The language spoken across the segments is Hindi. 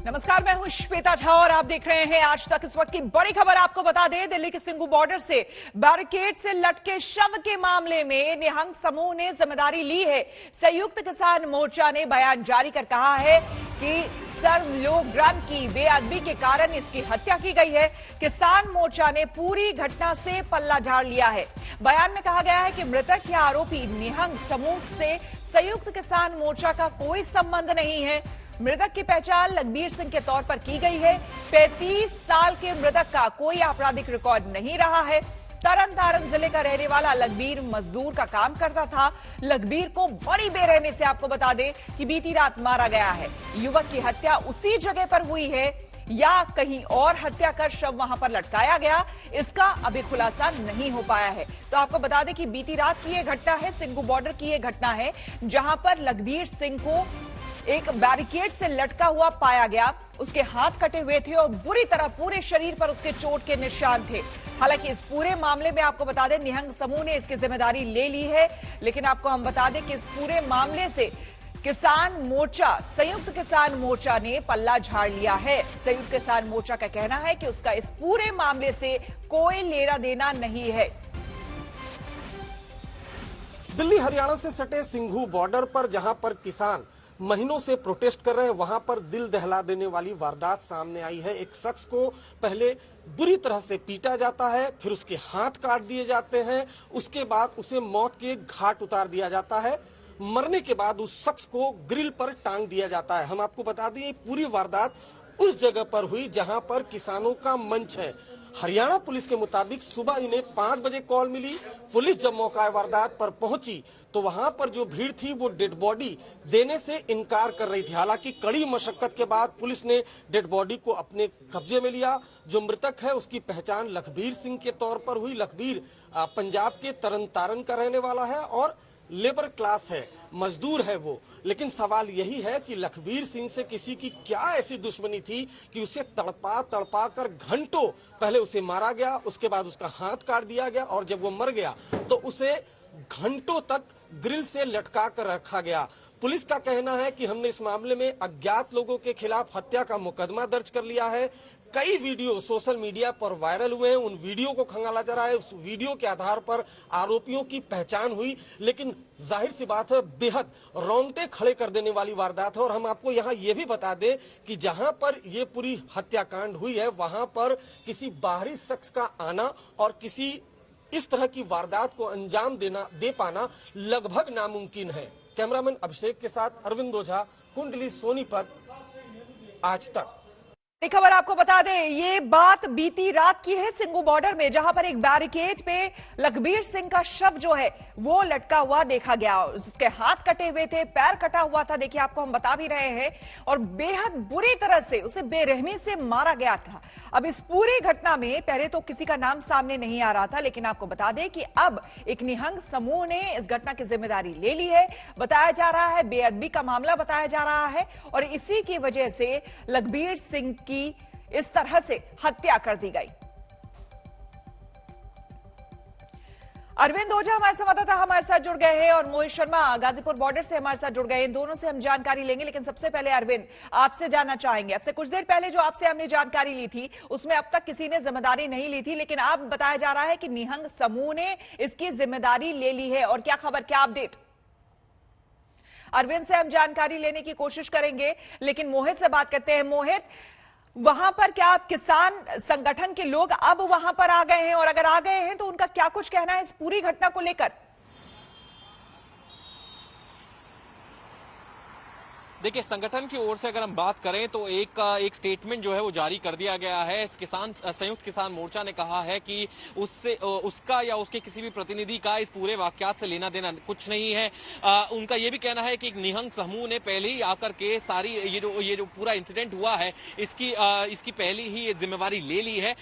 नमस्कार, मैं हूं श्वेता झा और आप देख रहे हैं आज तक। इस वक्त की बड़ी खबर आपको बता दें, दिल्ली के सिंघू बॉर्डर से बैरिकेड से लटके शव के मामले में निहंग समूह ने जिम्मेदारी ली है। संयुक्त किसान मोर्चा ने बयान जारी कर कहा है कि सर्वलोकग्राम की बेअदबी के कारण इसकी हत्या की गई है। किसान मोर्चा ने पूरी घटना से पल्ला झाड़ लिया है। बयान में कहा गया है कि मृतक या आरोपी निहंग समूह से संयुक्त किसान मोर्चा का कोई संबंध नहीं है। मृतक की पहचान लखबीर सिंह के तौर पर की गई है। 35 साल के मृतक का कोई आपराधिक रिकॉर्ड नहीं रहा है। तरन तारण जिले का रहने वाला लखबीर मजदूर का काम करता था। लखबीर को बड़ी बेरहमी से आपको बता दें कि बीती रात मारा गया है। युवक की हत्या उसी जगह पर हुई है या कहीं और हत्या कर शव वहां पर लटकाया गया, इसका अभी खुलासा नहीं हो पाया है। तो आपको बता दें कि बीती रात की यह घटना है, सिंघू बॉर्डर की यह घटना है, जहां पर लखबीर सिंह को एक बैरिकेड से लटका हुआ पाया गया। उसके हाथ कटे हुए थे और बुरी तरह पूरे शरीर पर उसके चोट के निशान थे। हालांकि इस पूरे मामले में आपको बता दें, निहंग समूह ने इसकी जिम्मेदारी ले ली है, लेकिन आपको हम बता दें कि इस पूरे मामले से किसान मोर्चा, संयुक्त किसान मोर्चा ने पल्ला झाड़ लिया है। संयुक्त किसान मोर्चा का कहना है कि उसका इस पूरे मामले से कोई लेना देना नहीं है। दिल्ली हरियाणा से सटे सिंघू बॉर्डर पर जहां पर किसान महीनों से प्रोटेस्ट कर रहे हैं, वहां पर दिल दहला देने वाली वारदात सामने आई है। एक शख्स को पहले बुरी तरह से पीटा जाता है, फिर उसके हाथ काट दिए जाते हैं, उसके बाद उसे मौत के घाट उतार दिया जाता है। मरने के बाद उस शख्स को ग्रिल पर टांग दिया जाता है। हम आपको बता दें, पूरी वारदात उस जगह पर हुई जहां पर किसानों का मंच है। हरियाणा पुलिस के मुताबिक सुबह इन्हें 5 बजे कॉल मिली। पुलिस जब मौका वारदात पर पहुंची तो वहां पर जो भीड़ थी वो डेड बॉडी देने से इनकार कर रही थी। हालांकि कड़ी मशक्कत के बाद पुलिस ने डेड बॉडी को अपने कब्जे में लिया। जो मृतक है उसकी पहचान लखबीर सिंह के तौर पर हुई। लखबीर पंजाब के तरन तारण का रहने वाला है और लेबर क्लास है, मजदूर है वो। लेकिन सवाल यही है कि लखबीर सिंह से किसी की क्या ऐसी दुश्मनी थी कि उसे तड़पा कर घंटों पहले उसे मारा गया, उसके बाद उसका हाथ काट दिया गया और जब वो मर गया तो उसे घंटों तक ग्रिल से लटका कर रखा गया। पुलिस का कहना है कि हमने इस मामले में अज्ञात लोगों के खिलाफ हत्या का मुकदमा दर्ज कर लिया है। कई वीडियो सोशल मीडिया पर वायरल हुए हैं, उन वीडियो को खंगाला जा रहा है। उस वीडियो के आधार पर आरोपियों की पहचान हुई, लेकिन जाहिर सी बात है बेहद रोंगटे खड़े कर देने वाली वारदात है। और हम आपको यहाँ ये भी बता दें कि जहां पर ये पूरी हत्याकांड हुई है वहां पर किसी बाहरी शख्स का आना और किसी इस तरह की वारदात को अंजाम दे पाना लगभग नामुमकिन है। कैमरामैन अभिषेक के साथ अरविंद ओझा, कुंडली सोनीपत, आज तक। एक खबर आपको बता दें, ये बात बीती रात की है सिंघू बॉर्डर में, जहां पर एक बैरिकेड पे लखबीर सिंह का शव जो है वो लटका हुआ देखा गया। उसके हाथ कटे हुए थे, पैर कटा हुआ था, देखिए आपको हम बता भी रहे हैं, और बेहद बुरी तरह से उसे बेरहमी से मारा गया था। अब इस पूरी घटना में पहले तो किसी का नाम सामने नहीं आ रहा था, लेकिन आपको बता दें कि अब एक निहंग समूह ने इस घटना की जिम्मेदारी ले ली है। बताया जा रहा है बेअदबी का मामला बताया जा रहा है और इसी की वजह से लखबीर सिंह की इस तरह से हत्या कर दी गई। अरविंद ओझा हमारे संवाददाता हमारे साथ जुड़ गए हैं और मोहित शर्मा गाजीपुर बॉर्डर से हमारे साथ जुड़ गए हैं। इन दोनों से हम जानकारी लेंगे, लेकिन सबसे पहले अरविंद आपसे जानना चाहेंगे, आपसे कुछ देर पहले जो आपसे हमने जानकारी ली थी उसमें अब तक किसी ने जिम्मेदारी नहीं ली थी, लेकिन अब बताया जा रहा है कि निहंग समूह ने इसकी जिम्मेदारी ले ली है। और क्या खबर, क्या अपडेट? अरविंद से हम जानकारी लेने की कोशिश करेंगे, लेकिन मोहित से बात करते हैं। मोहित, वहां पर क्या किसान संगठन के लोग अब वहां पर आ गए हैं, और अगर आ गए हैं तो उनका क्या कुछ कहना है इस पूरी घटना को लेकर? देखिए, संगठन की ओर से अगर हम बात करें तो एक स्टेटमेंट जो है वो जारी कर दिया गया है। संयुक्त किसान मोर्चा ने कहा है कि उसका या उसके किसी भी प्रतिनिधि का इस पूरे वाकयात से लेना देना कुछ नहीं है। उनका ये भी कहना है कि एक निहंग समूह ने पहले ही आकर के सारी ये जो पूरा इंसिडेंट हुआ है इसकी पहले ही ये जिम्मेवारी ले ली है।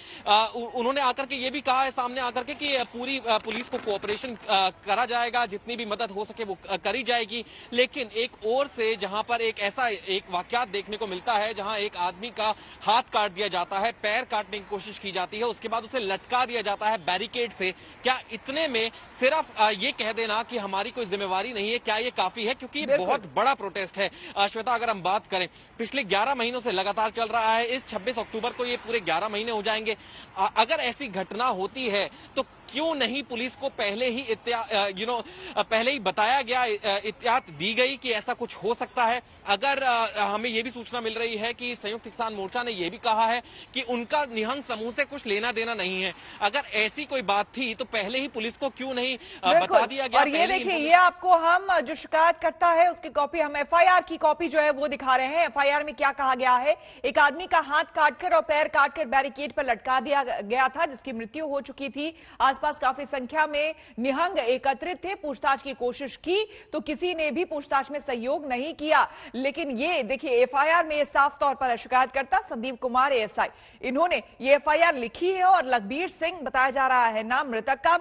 उन्होंने आकर के ये भी कहा है सामने आकर के कि पूरी पुलिस को कोऑपरेशन करा जाएगा, जितनी भी मदद हो सके वो करी जाएगी। लेकिन एक ओर से जहां पर एक ऐसा एक वाकयात देखने को मिलता है जहां एक आदमी का हाथ काट दिया जाता है, पैर काटने की कोशिश की जाती है, उसके बाद उसे लटका दिया जाता है बैरिकेड से। क्या इतने में सिर्फ ये कह देना कि हमारी कोई जिम्मेवारी नहीं है, क्या ये काफी है? क्योंकि ये बहुत बड़ा प्रोटेस्ट है। श्वेता, अगर हम बात करें, पिछले 11 महीनों से लगातार चल रहा है। इस 26 अक्टूबर को ये पूरे 11 महीने हो जाएंगे। अगर ऐसी घटना होती है तो क्यों नहीं पुलिस को पहले ही पहले ही बताया गया, एहतियात दी गई कि ऐसा कुछ हो सकता है? अगर हमें यह भी सूचना मिल रही है कि संयुक्त किसान मोर्चा ने यह भी कहा है कि उनका निहंग समूह से कुछ लेना देना नहीं है। अगर ऐसी कोई बात थी तो पहले ही पुलिस को क्यों नहीं बता दिया गया? और ये देखिए, ये आपको हम जो शिकायत करता है उसकी कॉपी, हम एफआईआर की कॉपी जो है वो दिखा रहे हैं। एफआईआर में क्या कहा गया है? एक आदमी का हाथ काटकर और पैर काटकर बैरिकेड पर लटका दिया गया था, जिसकी मृत्यु हो चुकी थी। आसपास काफी संख्या में निहंग एकत्रित थे। पूछताछ की कोशिश की तो किसी ने भी पूछताछ में सहयोग नहीं किया। लेकिन ये देखिए, एफआईआर में ये साफ तौर पर शिकायतकर्ता संदीप कुमार एएसआई, इन्होंने ये एफआईआर लिखी है और लखबीर सिंह बताया जा रहा है नाम मृतक का।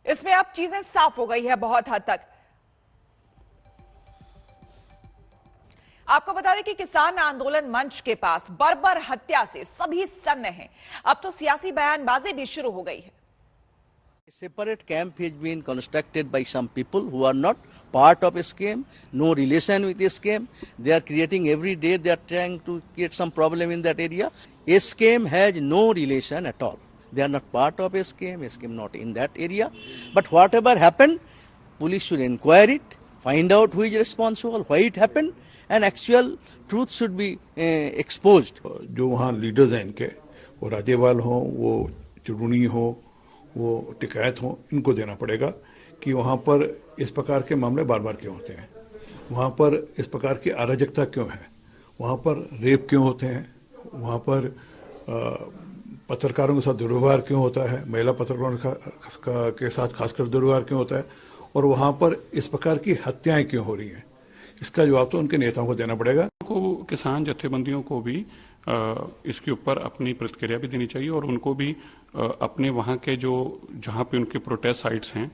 इसमें अब चीजें साफ हो गई है बहुत हद तक। आपको बता दें कि किसान आंदोलन मंच के पास बर्बर हत्या से सभी सन्न हैं। अब तो सियासी बयानबाजी भी शुरू हो गई है। A separate camp has been constructed by some people who are not part of a scheme, no relation with a scheme. They are creating every day, they are trying to create some problem in that area. A scheme has no relation at all. They are not part of a scheme not in that area. But whatever happened, police should inquire it, find out who is responsible, why it happened, and actual truth should be exposed. जो वहाँ लीडर्स हैं इनके, वो राजेवाल हो, वो चुड़ूनी हो, वो टिकायत हो, इनको देना पड़ेगा कि वहाँ पर इस प्रकार के मामले बार बार क्यों होते हैं, वहाँ पर इस प्रकार की अराजकता क्यों है, वहाँ पर रेप क्यों होते हैं, वहाँ पर पत्रकारों के साथ दुर्व्यवहार क्यों होता है, महिला पत्रकारों के साथ खासकर दुर्व्यवहार क्यों होता है, और वहाँ पर इस प्रकार की हत्याएं क्यों हो रही हैं। इसका जवाब तो उनके नेताओं को देना पड़ेगा। किसान जत्थेबंदियों को भी इसके ऊपर अपनी प्रतिक्रिया भी देनी चाहिए और उनको भी अपने वहाँ के जो जहाँ पे उनके प्रोटेस्ट साइट्स हैं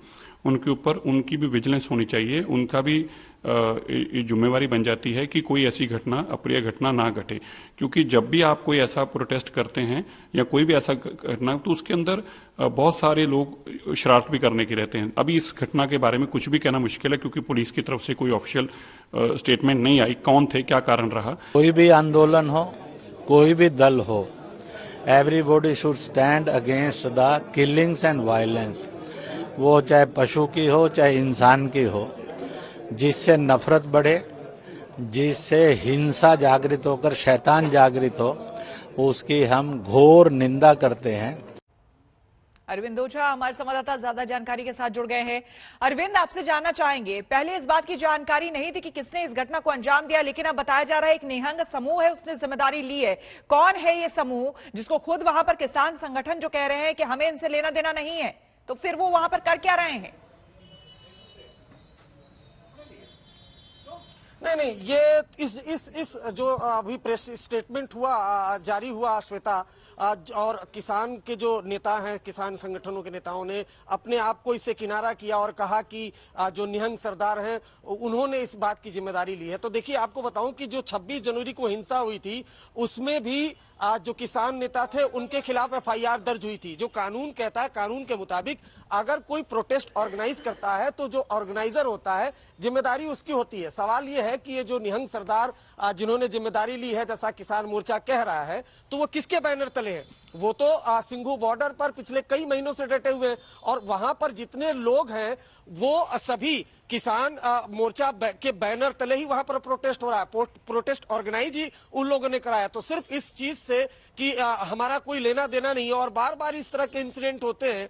उनके ऊपर उनकी भी विजिलेंस होनी चाहिए। उनका भी जिम्मेवारी बन जाती है कि कोई ऐसी घटना, अप्रिय घटना ना घटे, क्योंकि जब भी आप कोई ऐसा प्रोटेस्ट करते हैं या कोई भी ऐसा घटना, तो उसके अंदर बहुत सारे लोग शरारत भी करने के रहते हैं। अभी इस घटना के बारे में कुछ भी कहना मुश्किल है क्योंकि पुलिस की तरफ से कोई ऑफिशियल स्टेटमेंट नहीं आई, कौन थे, क्या कारण रहा। कोई भी आंदोलन हो, कोई भी दल हो, everybody should stand against the killings and violence. वो चाहे पशु की हो चाहे इंसान की हो, जिससे नफरत बढ़े, जिससे हिंसा जागृत होकर शैतान जागृत हो, उसकी हम घोर निंदा करते हैं। अरविंद ओझा हमारे संवाददाता ज्यादा जानकारी के साथ जुड़ गए हैं। अरविंद, आपसे जानना चाहेंगे, पहले इस बात की जानकारी नहीं थी कि किसने इस घटना को अंजाम दिया, लेकिन अब बताया जा रहा है एक निहंग समूह है, उसने जिम्मेदारी ली है। कौन है ये समूह, जिसको खुद वहां पर किसान संगठन जो कह रहे हैं कि हमें इनसे लेना देना नहीं है, तो फिर वो वहां पर कर क्या रहे हैं? नहीं, ये इस जो अभी प्रेस स्टेटमेंट हुआ, जारी हुआ श्वेता, और किसान के जो नेता हैं, किसान संगठनों के नेताओं ने अपने आप को इससे किनारा किया और कहा कि जो निहंग सरदार हैं उन्होंने इस बात की जिम्मेदारी ली है। तो देखिए, आपको बताऊं कि जो 26 जनवरी को हिंसा हुई थी उसमें भी जो किसान नेता थे उनके खिलाफ एफआईआर दर्ज हुई थी। जो कानून कहता है, कानून के मुताबिक अगर कोई प्रोटेस्ट ऑर्गेनाइज करता है तो जो ऑर्गेनाइजर होता है जिम्मेदारी उसकी होती है। सवाल यह है कि ये जो निहंग सरदार जिन्होंने जिम्मेदारी ली है, जैसा किसान मोर्चा कह रहा है, तो वो किसके बैनर तले है? वो तो सिंघू बॉर्डर पर पिछले कई महीनों से डटे हुए हैं और वहां पर जितने लोग हैं वो सभी किसान मोर्चा के बैनर तले ही वहां पर प्रोटेस्ट हो रहा है। प्रोटेस्ट ऑर्गेनाइज ही उन लोगों ने कराया। तो सिर्फ इस चीज से कि हमारा कोई लेना देना नहीं है, और बार बार इस तरह के इंसिडेंट होते हैं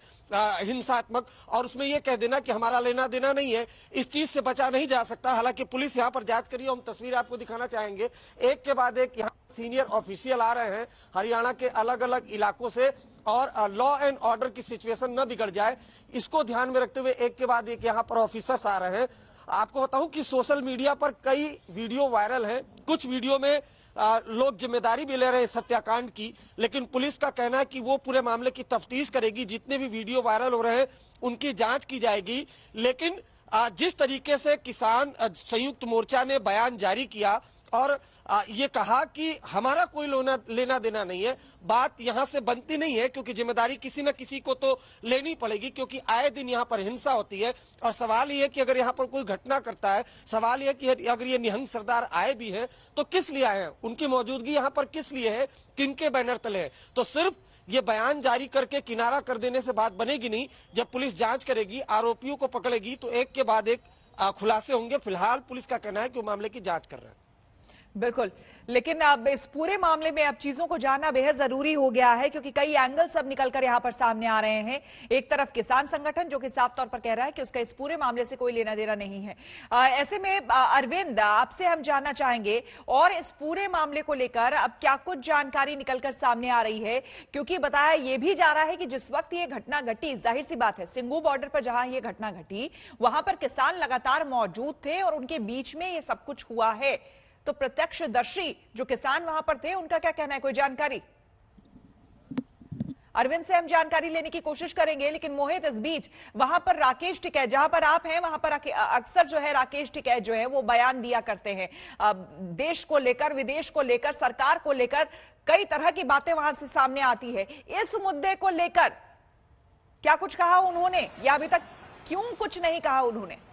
हिंसात्मक, और उसमें यह कह देना कि हमारा लेना देना नहीं है, इस चीज से बचा नहीं जा सकता। हालांकि पुलिस यहां पर जांच करी, हम तस्वीर आपको दिखाना चाहेंगे। एक के बाद एक यहाँ सीनियर ऑफिशियल आ रहे हैं हरियाणा के अलग अलग इलाकों से, और लॉ एंड ऑर्डर की सिचुएशन न बिगड़ जाए इसको ध्यान में रखते हुए एक के बाद एक यहाँ पर ऑफिसर्स आ रहे हैं। आपको बताऊं कि सोशल मीडिया पर कई वीडियो वायरल हैं। कुछ वीडियो में लोग जिम्मेदारी भी ले रहे हैं इस हत्याकांड की, लेकिन पुलिस का कहना है कि वो पूरे मामले की तफ्तीश करेगी। जितने भी वीडियो वायरल हो रहे हैं उनकी जांच की जाएगी, लेकिन जिस तरीके से किसान संयुक्त मोर्चा ने बयान जारी किया और ये कहा कि हमारा कोई लेना देना नहीं है, बात यहां से बनती नहीं है, क्योंकि जिम्मेदारी किसी न किसी को तो लेनी पड़ेगी, क्योंकि आए दिन यहां पर हिंसा होती है। और सवाल ये है कि अगर यहां पर कोई घटना करता है, सवाल ये कि अगर ये निहंग सरदार आए भी हैं तो किस लिए आए हैं, उनकी मौजूदगी यहां पर किस लिए है, किनके बैनर तले है। तो सिर्फ ये बयान जारी करके किनारा कर देने से बात बनेगी नहीं। जब पुलिस जांच करेगी, आरोपियों को पकड़ेगी, तो एक के बाद एक खुलासे होंगे। फिलहाल पुलिस का कहना है कि वो मामले की जांच कर रहे हैं। बिल्कुल, लेकिन अब इस पूरे मामले में अब चीजों को जानना बेहद जरूरी हो गया है, क्योंकि कई एंगल्स अब निकलकर यहां पर सामने आ रहे हैं। एक तरफ किसान संगठन जो कि साफ तौर पर कह रहा है कि उसका इस पूरे मामले से कोई लेना देना नहीं है। ऐसे में अरविंद, आपसे हम जानना चाहेंगे और इस पूरे मामले को लेकर अब क्या कुछ जानकारी निकलकर सामने आ रही है, क्योंकि बताया यह भी जा रहा है कि जिस वक्त ये घटना घटी, जाहिर सी बात है सिंघू बॉर्डर पर जहां ये घटना घटी वहां पर किसान लगातार मौजूद थे और उनके बीच में ये सब कुछ हुआ है। तो प्रत्यक्षदर्शी जो किसान वहां पर थे, उनका क्या कहना है, कोई जानकारी? अरविंद से हम जानकारी लेने की कोशिश करेंगे, लेकिन मोहित, इस बीच वहां पर राकेश टिकैत, जहां पर आप हैं वहां पर अक्सर जो है राकेश टिकैत जो है वो बयान दिया करते हैं देश को लेकर, विदेश को लेकर, सरकार को लेकर, कई तरह की बातें वहां से सामने आती है। इस मुद्दे को लेकर क्या कुछ कहा उन्होंने, या अभी तक क्यों कुछ नहीं कहा उन्होंने?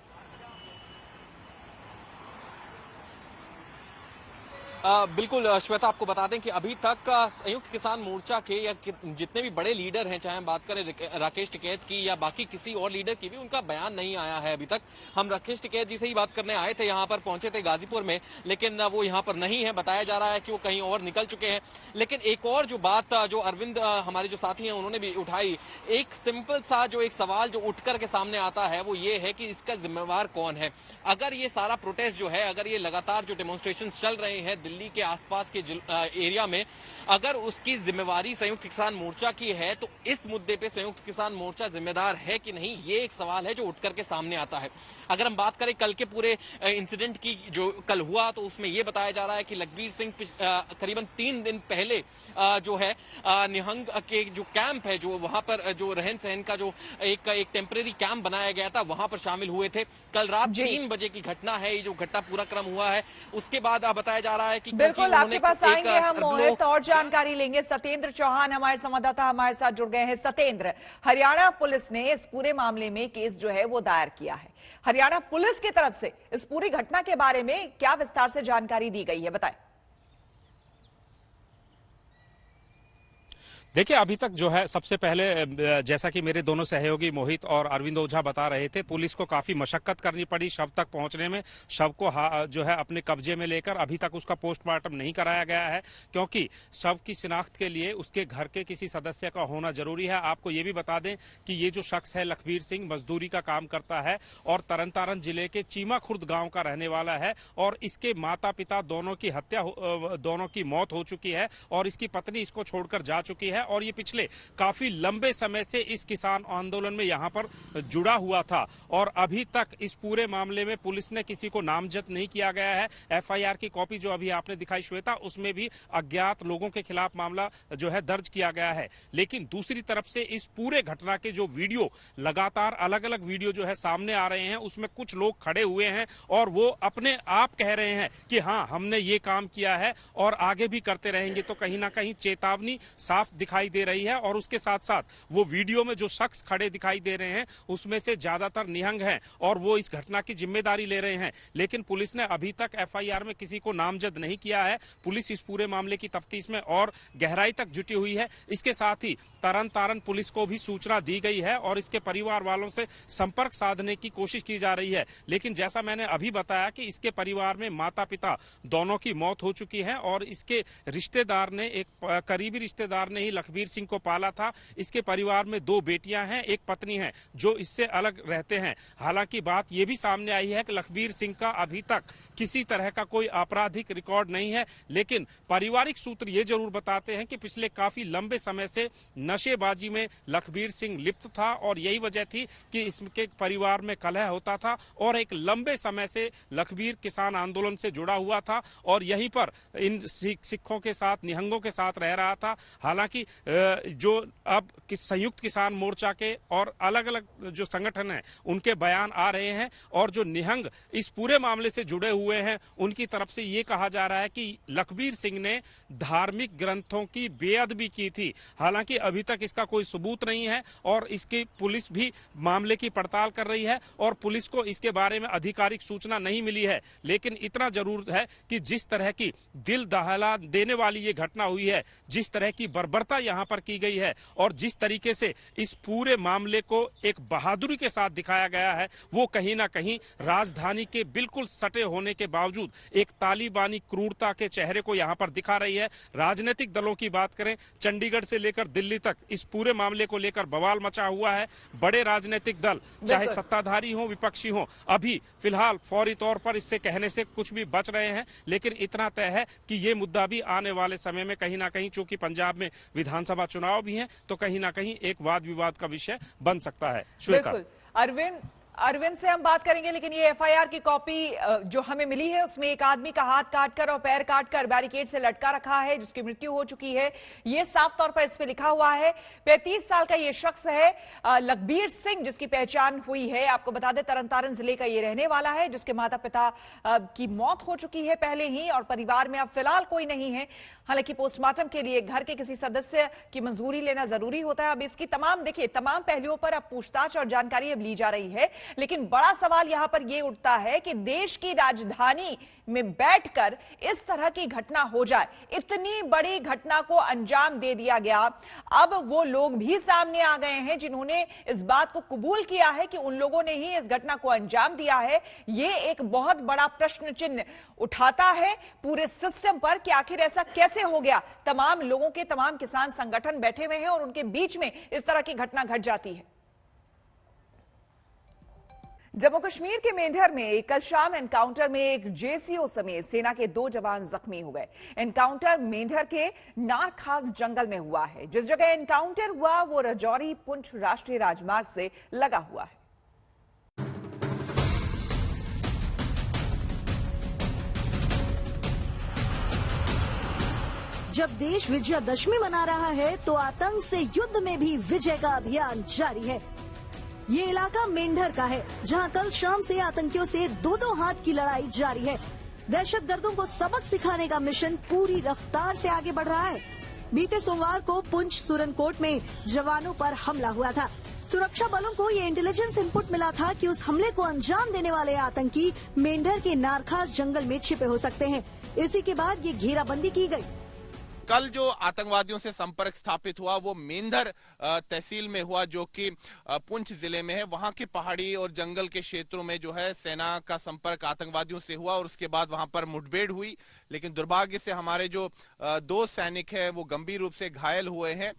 बिल्कुल श्वेता, आपको बता दें कि अभी तक संयुक्त किसान मोर्चा के या जितने भी बड़े लीडर हैं, चाहे हम बात करें राकेश टिकैत की या बाकी किसी और लीडर की भी, उनका बयान नहीं आया है अभी तक। हम राकेश टिकैत जी से ही बात करने आए थे, यहाँ पर पहुंचे थे गाजीपुर में, लेकिन वो यहाँ पर नहीं है। बताया जा रहा है कि वो कहीं और निकल चुके हैं। लेकिन एक और जो बात जो अरविंद हमारे जो साथी हैं उन्होंने भी उठाई, एक सिंपल सा जो एक सवाल जो उठ करके सामने आता है वो ये है कि इसका जिम्मेवार कौन है। अगर ये सारा प्रोटेस्ट जो है, अगर ये लगातार जो डेमोन्स्ट्रेशन चल रहे हैं दिल्ली के आसपास के एरिया में, अगर उसकी जिम्मेवारी संयुक्त किसान मोर्चा की है, तो इस मुद्दे पे संयुक्त किसान मोर्चा जिम्मेदार है कि नहीं, ये एक सवाल है जो उठ करके सामने आता है। अगर हम बात करें कल के पूरे इंसिडेंट की जो कल हुआ, तो उसमें यह बताया जा रहा है कि लखबीर सिंह करीबन 3 दिन पहले जो है निहंग के जो कैंप है, जो वहां पर जो रहन सहन का जो एक टेम्परेरी कैंप बनाया गया था, वहां पर शामिल हुए थे। कल रात 3 बजे की घटना है, ये जो घटना पूरा क्रम हुआ है। उसके बाद बताया जा रहा है कि बिल्कुल आपके पास आएंगे हम मोहित, और जानकारी लेंगे। सत्येंद्र चौहान हमारे संवाददाता हमारे साथ जुड़ गए हैं। सत्येंद्र, हरियाणा पुलिस ने इस पूरे मामले में केस जो है वो दायर किया है। हरियाणा पुलिस की तरफ से इस पूरी घटना के बारे में क्या विस्तार से जानकारी दी गई है, बताएं। देखिए, अभी तक जो है सबसे पहले जैसा कि मेरे दोनों सहयोगी मोहित और अरविंद ओझा बता रहे थे, पुलिस को काफी मशक्कत करनी पड़ी शव तक पहुंचने में। शव को जो है अपने कब्जे में लेकर अभी तक उसका पोस्टमार्टम नहीं कराया गया है, क्योंकि शव की शिनाख्त के लिए उसके घर के किसी सदस्य का होना जरूरी है। आपको ये भी बता दें कि ये जो शख्स है लखबीर सिंह, मजदूरी का काम करता है और तरन तारण जिले के चीमा खुर्द गांव का रहने वाला है, और इसके माता पिता दोनों की हत्या, दोनों की मौत हो चुकी है और इसकी पत्नी इसको छोड़कर जा चुकी है। और ये पिछले काफी लंबे समय से इस किसान आंदोलन में यहां पर जुड़ा हुआ था, और अभी तक इस पूरे मामले में पुलिस ने किसी को नामजद नहीं किया गया है। एफआईआर की कॉपी जो अभी आपने दिखाई श्वेता, उसमें भी अज्ञात लोगों के खिलाफ मामला जो है दर्ज किया गया है। लेकिन दूसरी तरफ से इस पूरे घटना के जो वीडियो, लगातार अलग अलग वीडियो जो है सामने आ रहे हैं, उसमें कुछ लोग खड़े हुए हैं और वो अपने आप कह रहे हैं कि हाँ, हमने ये काम किया है और आगे भी करते रहेंगे। तो कहीं ना कहीं चेतावनी साफ दिखाई दे रही है। और उसके साथ साथ वो वीडियो में जो शख्स खड़े दिखाई दे रहे हैं उसमें से ज्यादातर निहंग हैं और वो इस घटना की जिम्मेदारी ले रहे हैं। लेकिन पुलिस ने अभी तक एफआईआर में किसी को नामजद नहीं किया है। पुलिस इस पूरे मामले की तफ्तीश में और गहराई तक जुटी हुई है। इसके साथ ही तरन तारण पुलिस को भी सूचना दी गई है और इसके परिवार वालों से संपर्क साधने की कोशिश की जा रही है। लेकिन जैसा मैंने अभी बताया कि इसके परिवार में माता पिता दोनों की मौत हो चुकी है और इसके रिश्तेदार ने, एक करीबी रिश्तेदार ने ही लखबीर सिंह को पाला था। इसके परिवार में 2 बेटियां हैं, एक पत्नी है जो इससे अलग रहते हैं। हालांकि बात यह भी सामने आई है कि लखबीर सिंह का अभी तक किसी तरह का कोई आपराधिक रिकॉर्ड नहीं है, लेकिन पारिवारिक सूत्र ये जरूर बताते हैं कि पिछले काफी लंबे समय से नशेबाजी में लखबीर सिंह लिप्त था और यही वजह थी कि इसके परिवार में कलह होता था और एक लंबे समय से लखबीर किसान आंदोलन से जुड़ा हुआ था और यहीं पर इन सिखों के साथ, निहंगों के साथ रह रहा था। हालांकि जो अब संयुक्त किसान मोर्चा के और अलग अलग जो संगठन हैं उनके बयान आ रहे हैं और जो निहंग इस पूरे मामले से जुड़े हुए हैं उनकी तरफ से ये कहा जा रहा है कि लखबीर सिंह ने धार्मिक ग्रंथों की बेअदबी की थी। हालांकि अभी तक इसका कोई सबूत नहीं है और इसकी पुलिस भी मामले की पड़ताल कर रही है और पुलिस को इसके बारे में आधिकारिक सूचना नहीं मिली है। लेकिन इतना जरूर है कि जिस तरह की दिल दहला देने वाली ये घटना हुई है, जिस तरह की बर्बरता यहाँ पर की गई है और जिस तरीके से इस पूरे मामले को एक बहादुरी के साथ दिखाया गया है, वो कहीं ना कहीं राजधानी के बिल्कुल सटे होने के बावजूद एक तालिबानी क्रूरता के चेहरे को यहाँ पर दिखा रही है। राजनीतिक दलों की बात करें, चंडीगढ़ से लेकर दिल्ली तक इस पूरे मामले को लेकर बवाल मचा हुआ है। बड़े राजनीतिक दल चाहे सत्ताधारी हो विपक्षी हो, अभी फिलहाल फौरी तौर पर इससे कहने से कुछ भी बच रहे हैं। लेकिन इतना तय है कि ये मुद्दा भी आने वाले समय में कहीं ना कहीं, चूंकि पंजाब में विधानसभा चुनाव भी हैं, तो कहीं ना कहीं एक वाद विवाद का विषय बन सकता है। बिल्कुल अरविंद से हम बात करेंगे, लेकिन ये एफआईआर की कॉपी जो हमें मिली है उसमें एक आदमी का हाथ काटकर और पैर काटकर बैरिकेड से लटका रखा है, जिसकी मृत्यु हो चुकी है। ये साफ तौर पर इस पे लिखा हुआ है। 35 साल का ये शख्स है लखबीर सिंह, जिसकी पहचान हुई है। आपको बता दें तरन जिले का ये रहने वाला है, जिसके माता पिता की मौत हो चुकी है पहले ही और परिवार में अब फिलहाल कोई नहीं है। हालांकि पोस्टमार्टम के लिए घर के किसी सदस्य की मंजूरी लेना जरूरी होता है। अब इसकी तमाम पहलुओं पर अब पूछताछ और जानकारी अब ली जा रही है। लेकिन बड़ा सवाल यहां पर यह उठता है कि देश की राजधानी में बैठकर इस तरह की घटना हो जाए, इतनी बड़ी घटना को अंजाम दे दिया गया। अब वो लोग भी सामने आ गए हैं जिन्होंने इस बात को कबूल किया है कि उन लोगों ने ही इस घटना को अंजाम दिया है। ये एक बहुत बड़ा प्रश्न चिन्ह उठाता है पूरे सिस्टम पर कि आखिर ऐसा कैसे हो गया। तमाम लोगों के तमाम किसान संगठन बैठे हुए हैं और उनके बीच में इस तरह की घटना घट जाती है। जम्मू कश्मीर के मेंढर में कल शाम एनकाउंटर में एक जेसीओ समेत सेना के 2 जवान जख्मी हो गए। एनकाउंटर मेंढर के नारखास जंगल में हुआ है। जिस जगह एनकाउंटर हुआ वो राजौरी पुंछ राष्ट्रीय राजमार्ग से लगा हुआ है। जब देश विजयादशमी मना रहा है तो आतंक से युद्ध में भी विजय का अभियान जारी है। ये इलाका मेंढर का है, जहां कल शाम से आतंकियों से 2-2 हाथ की लड़ाई जारी है। दहशतगर्दों को सबक सिखाने का मिशन पूरी रफ्तार से आगे बढ़ रहा है। बीते सोमवार को पुंछ सुरनकोट में जवानों पर हमला हुआ था। सुरक्षा बलों को ये इंटेलिजेंस इनपुट मिला था कि उस हमले को अंजाम देने वाले आतंकी मेंढर के नारखास जंगल में छिपे हो सकते हैं। इसी के बाद ये घेराबंदी की गई। कल जो आतंकवादियों से संपर्क स्थापित हुआ वो मेंढर तहसील में हुआ, जो कि पुंछ जिले में है। वहां के पहाड़ी और जंगल के क्षेत्रों में जो है सेना का संपर्क आतंकवादियों से हुआ और उसके बाद वहां पर मुठभेड़ हुई। लेकिन दुर्भाग्य से हमारे जो 2 सैनिक है वो गंभीर रूप से घायल हुए हैं।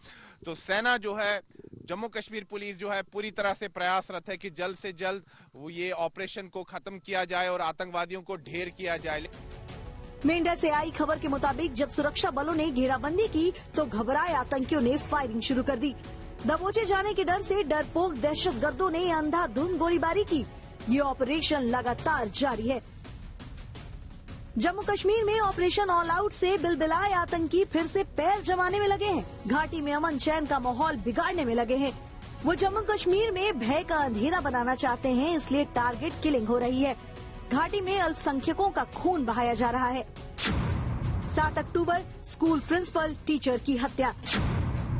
तो सेना जो है, जम्मू कश्मीर पुलिस जो है पूरी तरह से प्रयासरत है कि जल्द से जल्द वो ये ऑपरेशन को खत्म किया जाए और आतंकवादियों को ढेर किया जाए। मेंढर से आई खबर के मुताबिक जब सुरक्षा बलों ने घेराबंदी की तो घबराए आतंकियों ने फायरिंग शुरू कर दी। दबोचे जाने के डर से डरपोक दहशतगर्दों ने अंधाधुंध गोलीबारी की। ये ऑपरेशन लगातार जारी है। जम्मू कश्मीर में ऑपरेशन ऑल आउट से बिलबिलाए आतंकी फिर से पैर जमाने में लगे हैं। घाटी में अमन चैन का माहौल बिगाड़ने में लगे हैं। वो जम्मू कश्मीर में भय का अंधेरा बनाना चाहते हैं, इसलिए टारगेट किलिंग हो रही है। घाटी में अल्पसंख्यकों का खून बहाया जा रहा है। 7 अक्टूबर स्कूल प्रिंसिपल टीचर की हत्या।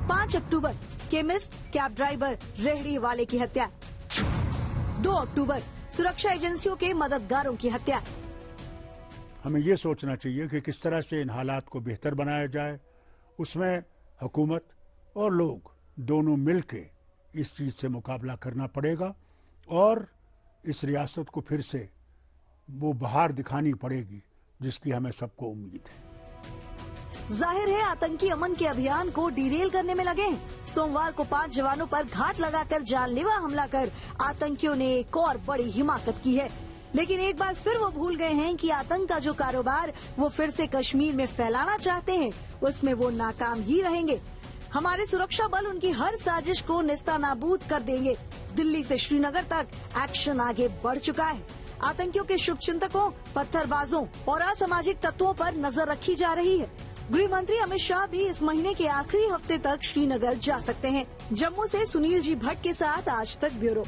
5 अक्टूबर केमिस्ट कैब ड्राइवर रेहड़ी वाले की हत्या। 2 अक्टूबर सुरक्षा एजेंसियों के मददगारों की हत्या। हमें ये सोचना चाहिए कि किस तरह से इन हालात को बेहतर बनाया जाए। उसमें हुकूमत और लोग दोनों मिलके इस चीज से मुकाबला करना पड़ेगा और इस रियासत को फिर से वो बहार दिखानी पड़ेगी जिसकी हमें सबको उम्मीद है। जाहिर है आतंकी अमन के अभियान को डिरेल करने में लगे हैं। सोमवार को 5 जवानों पर घात लगाकर जानलेवा हमला कर आतंकियों ने एक और बड़ी हिमाकत की है। लेकिन एक बार फिर वो भूल गए हैं कि आतंक का जो कारोबार वो फिर से कश्मीर में फैलाना चाहते हैं, उसमें वो नाकाम ही रहेंगे। हमारे सुरक्षा बल उनकी हर साजिश को नेस्तनाबूद कर देंगे। दिल्ली से श्रीनगर तक एक्शन आगे बढ़ चुका है। आतंकियों के शुभचिंतकों, पत्थरबाजों और असामाजिक तत्वों पर नजर रखी जा रही है। गृह मंत्री अमित शाह भी इस महीने के आखिरी हफ्ते तक श्रीनगर जा सकते हैं। जम्मू से सुनील जी भट्ट के साथ आज तक ब्यूरो।